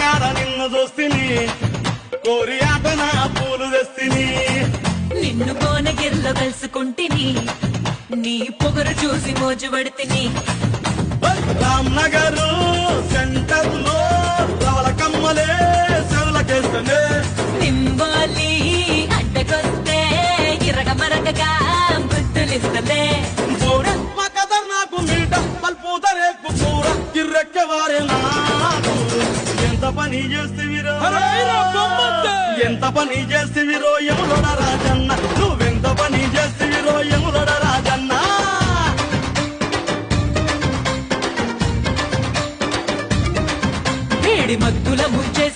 కాడ నిన్ను చూస్తిని కోరి ఆట నా పూలు తెస్తిని నిన్ను కోనగిరిలో కలుసుకుంటిని నీ పొగరు చూసి మోజు పడితిని రామ్ నగర్ సెంటర్ లో రవల కమ్మలే చెవులకేస్తనే నింబోలి అడ్డకొస్తే ఇరగ మరగగా బుద్ధులిస్తలే చూడమ్మ కథ నాకు మీట పల్పూతరేకు కూర కిర్రెక్కెవారే నాకు ఎంత పని చేస్తేవిరో ఎంత పని చేస్తేవిరో యములొడ రాజన్న నువ్వెంత పని చేస్తేవిరో యములొడ రాజన్న వేడి మద్దుల ముచ్చే